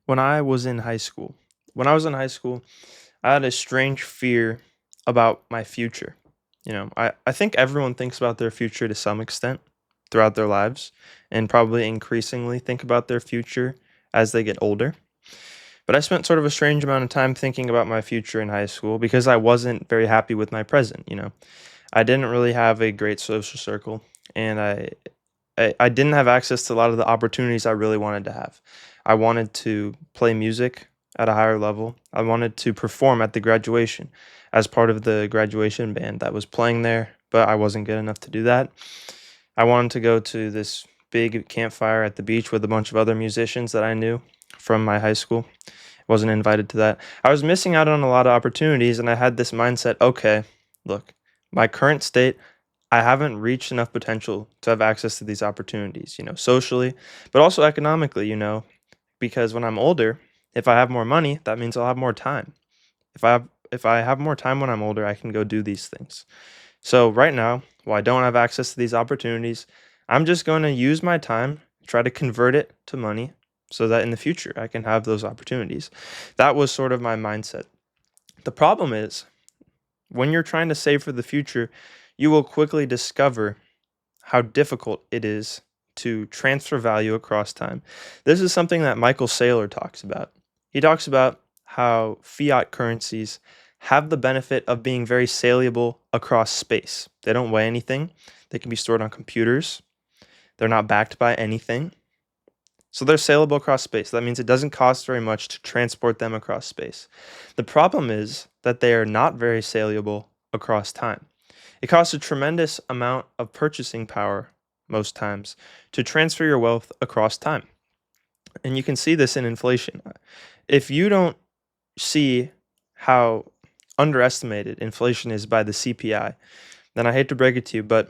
When I was in high school, when I was in high school, I had a strange fear about my future. I think everyone thinks about their future to some extent throughout their lives and probably increasingly think about their future as they get older. But I spent sort of a strange amount of time thinking about my future in high school because I wasn't very happy with my present. I didn't really have a great social circle and I didn't have access to a lot of the opportunities I really wanted to have. I wanted to play music at a higher level. I wanted to perform at the graduation as part of the graduation band that was playing there, but I wasn't good enough to do that. I wanted to go to this big campfire at the beach with a bunch of other musicians that I knew from my high school. Wasn't invited to that. I was missing out on a lot of opportunities, and I had this mindset, okay, look, my current state, I haven't reached enough potential to have access to these opportunities, socially, but also economically, because when I'm older, if I have more money, that means I'll have more time. If I have more time when I'm older, I can go do these things. So right now, while I don't have access to these opportunities, I'm just going to use my time, try to convert it to money so that in the future I can have those opportunities. That was sort of my mindset. The problem is when you're trying to save for the future, you will quickly discover how difficult it is to transfer value across time. This is something that Michael Saylor talks about. He talks about how fiat currencies have the benefit of being very saleable across space. They don't weigh anything, they can be stored on computers, they're not backed by anything. So they're saleable across space. That means it doesn't cost very much to transport them across space. The problem is that they are not very saleable across time. It costs a tremendous amount of purchasing power most times to transfer your wealth across time. And you can see this in inflation. If you don't see how underestimated inflation is by the CPI, then I hate to break it to you, but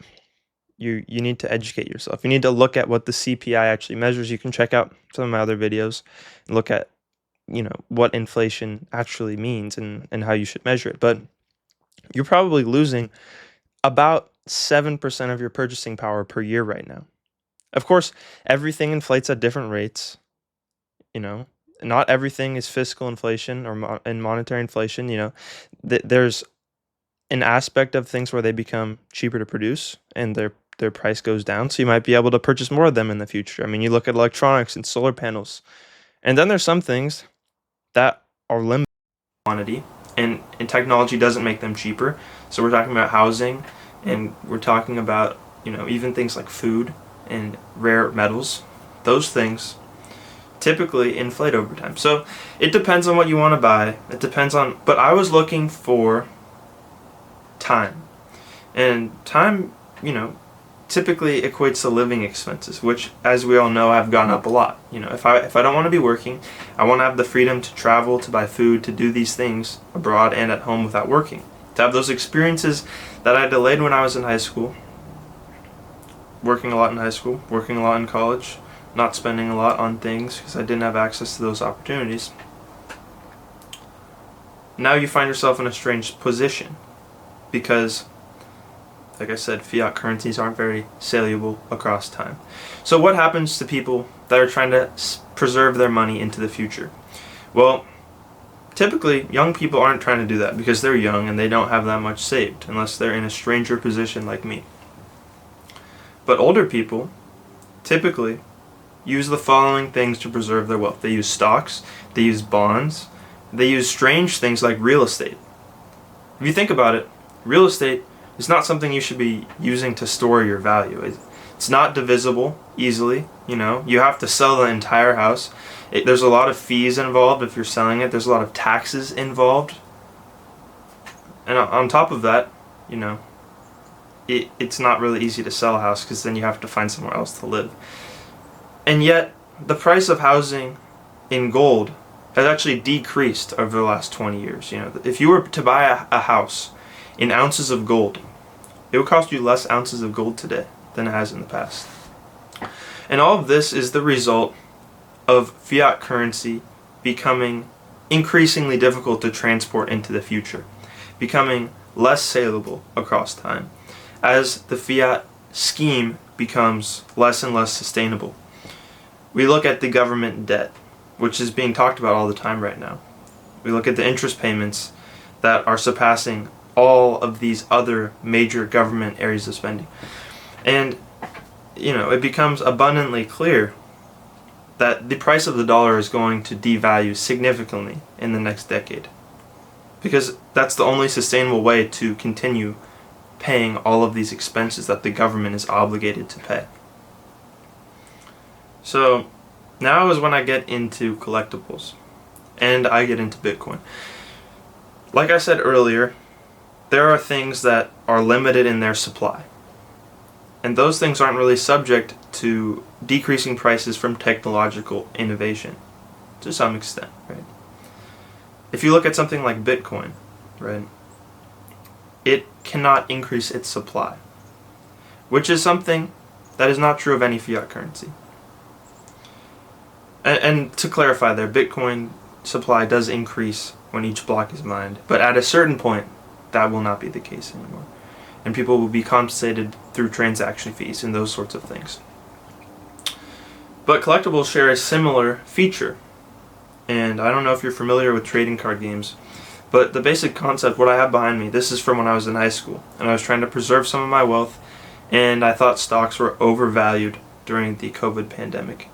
you need to educate yourself. You need to look at what the CPI actually measures. You can check out some of my other videos and look at what inflation actually means and how you should measure it. But you're probably losing about 7% of your purchasing power per year right now. Of course, everything inflates at different rates, you know. Not everything is fiscal inflation or and monetary inflation, there's an aspect of things where they become cheaper to produce and their price goes down, so you might be able to purchase more of them in the future. I mean, you look at electronics and solar panels. And then there's some things that are limited quantity and technology doesn't make them cheaper. So we're talking about housing and we're talking about, even things like food and rare metals. Those things typically inflate over time. So it depends on what you want to buy. It depends on, but I was looking for time. And time, typically equates to living expenses, which, as we all know, have gone up a lot. If I don't want to be working, I want to have the freedom to travel, to buy food, to do these things abroad and at home without working. To have those experiences that I delayed when I was in high school, working a lot in high school, working a lot in college, not spending a lot on things because I didn't have access to those opportunities. Now you find yourself in a strange position because, like I said, fiat currencies aren't very saleable across time. So what happens to people that are trying to preserve their money into the future? Well, typically young people aren't trying to do that because they're young and they don't have that much saved unless they're in a stranger position like me. But older people typically use the following things to preserve their wealth. They use stocks, they use bonds, they use strange things like real estate. If you think about it, real estate is not something you should be using to store your value. It's not divisible easily, You have to sell the entire house. There's a lot of fees involved if you're selling it. There's a lot of taxes involved. And on top of that, it's not really easy to sell a house because then you have to find somewhere else to live. And yet, the price of housing in gold has actually decreased over the last 20 years. If you were to buy a house in ounces of gold, it would cost you less ounces of gold today than it has in the past. And all of this is the result of fiat currency becoming increasingly difficult to transport into the future, becoming less saleable across time as the fiat scheme becomes less and less sustainable. We look at the government debt. which is being talked about all the time right now. We look at the interest payments that are surpassing all of these other major government areas of spending. And, it becomes abundantly clear that the price of the dollar is going to devalue significantly in the next decade. Because that's the only sustainable way to continue paying all of these expenses that the government is obligated to pay. So now is when I get into collectibles and I get into Bitcoin. Like I said earlier, there are things that are limited in their supply. And those things aren't really subject to decreasing prices from technological innovation to some extent, right? If you look at something like Bitcoin, right, it cannot increase its supply, which is something that is not true of any fiat currency. And to clarify there, Bitcoin supply does increase when each block is mined, but at a certain point, that will not be the case anymore. And people will be compensated through transaction fees and those sorts of things. But collectibles share a similar feature. And I don't know if you're familiar with trading card games, but the basic concept, what I have behind me, this is from when I was in high school, and I was trying to preserve some of my wealth, and I thought stocks were overvalued during the COVID pandemic.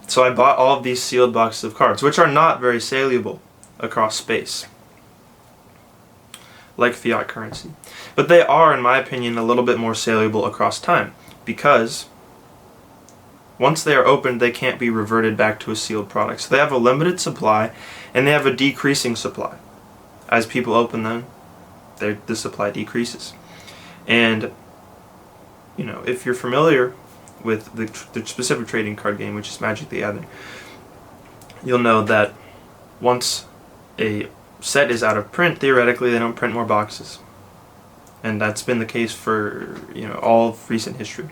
So I bought all of these sealed boxes of cards, which are not very saleable across space, like fiat currency. But they are, in my opinion, a little bit more saleable across time, because once they are opened, they can't be reverted back to a sealed product. So they have a limited supply, and they have a decreasing supply. As people open them, the supply decreases. And, if you're familiar with the specific trading card game, which is Magic the Gathering, you'll know that once a set is out of print, theoretically they don't print more boxes. And that's been the case for, all of recent history.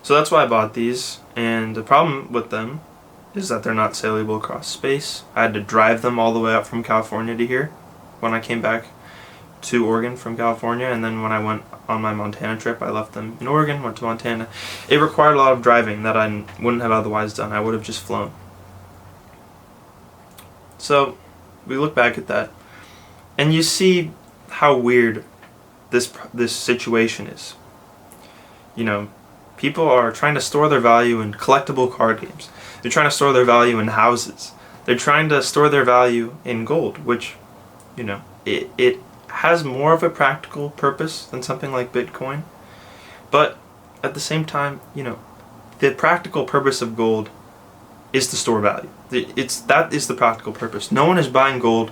So that's why I bought these, and the problem with them is that they're not saleable across space. I had to drive them all the way up from California to here when I came back to Oregon from California, and then when I went on my Montana trip, I left them in Oregon, went to Montana. It required a lot of driving that I wouldn't have otherwise done. I would have just flown. So we look back at that, and you see how weird this situation is. People are trying to store their value in collectible card games. They're trying to store their value in houses. They're trying to store their value in gold, which, it has more of a practical purpose than something like Bitcoin. But at the same time, the practical purpose of gold is to store value. That is the practical purpose. No one is buying gold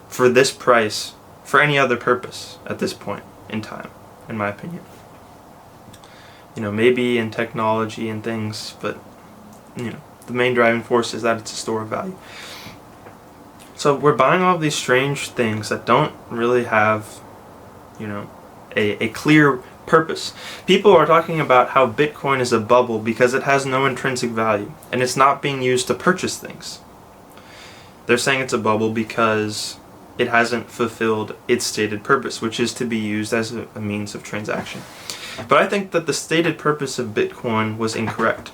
for this price for any other purpose at this point in time, in my opinion. Maybe in technology and things, but the main driving force is that it's a store of value. So we're buying all of these strange things that don't really have, a clear purpose. People are talking about how Bitcoin is a bubble because it has no intrinsic value and it's not being used to purchase things. They're saying it's a bubble because it hasn't fulfilled its stated purpose, which is to be used as a means of transaction. But I think that the stated purpose of Bitcoin was incorrect.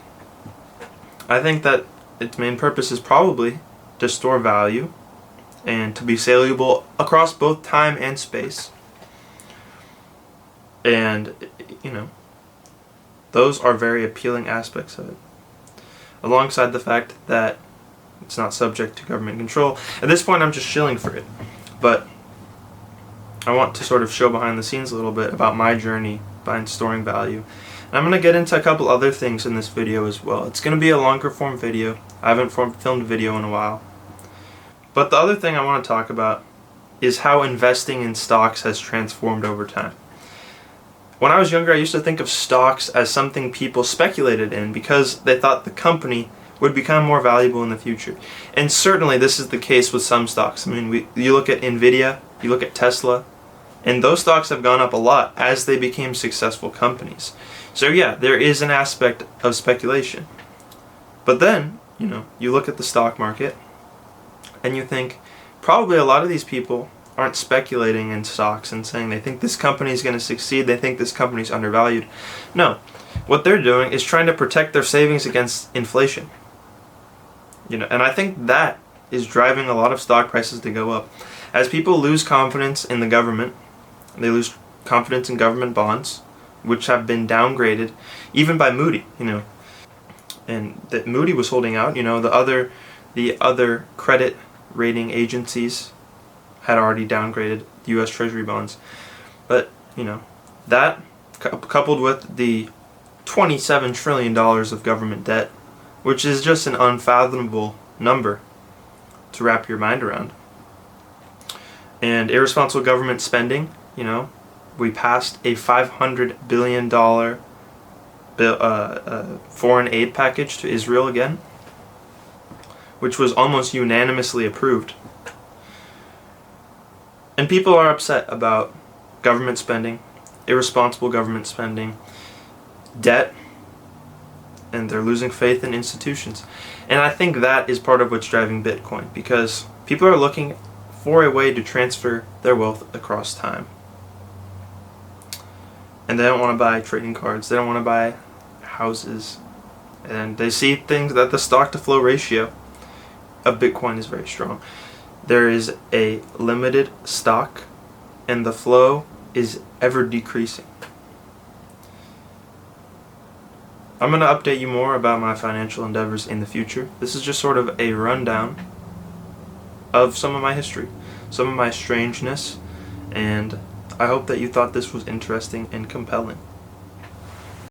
I think that its main purpose is probably to store value and to be saleable across both time and space. And, those are very appealing aspects of it. Alongside the fact that it's not subject to government control. At this point, I'm just shilling for it. But I want to sort of show behind the scenes a little bit about my journey behind storing value. And I'm going to get into a couple other things in this video as well. It's going to be a longer form video. I haven't filmed a video in a while. But the other thing I want to talk about is how investing in stocks has transformed over time. When I was younger, I used to think of stocks as something people speculated in because they thought the company would become more valuable in the future. And certainly this is the case with some stocks. I mean, you look at Nvidia, you look at Tesla, and those stocks have gone up a lot as they became successful companies. So yeah, there is an aspect of speculation. But then, you look at the stock market and you think probably a lot of these people aren't speculating in stocks and saying they think this company is going to succeed, they think this company is undervalued. No, what they're doing is trying to protect their savings against inflation. And I think that is driving a lot of stock prices to go up. As people lose confidence in the government, they lose confidence in government bonds, which have been downgraded, even by Moody. And that Moody was holding out. The other credit rating agencies had already downgraded U.S. Treasury bonds. But that coupled with the $27 trillion of government debt, which is just an unfathomable number to wrap your mind around. And irresponsible government spending, we passed a $500 billion foreign aid package to Israel again, which was almost unanimously approved. And people are upset about government spending, irresponsible government spending, debt, and they're losing faith in institutions. And I think that is part of what's driving Bitcoin, because people are looking for a way to transfer their wealth across time. And they don't want to buy trading cards, they don't want to buy houses, and they see things that the stock to flow ratio of Bitcoin is very strong. There is a limited stock, and the flow is ever decreasing. I'm going to update you more about my financial endeavors in the future. This is just sort of a rundown of some of my history, some of my strangeness, and I hope that you thought this was interesting and compelling.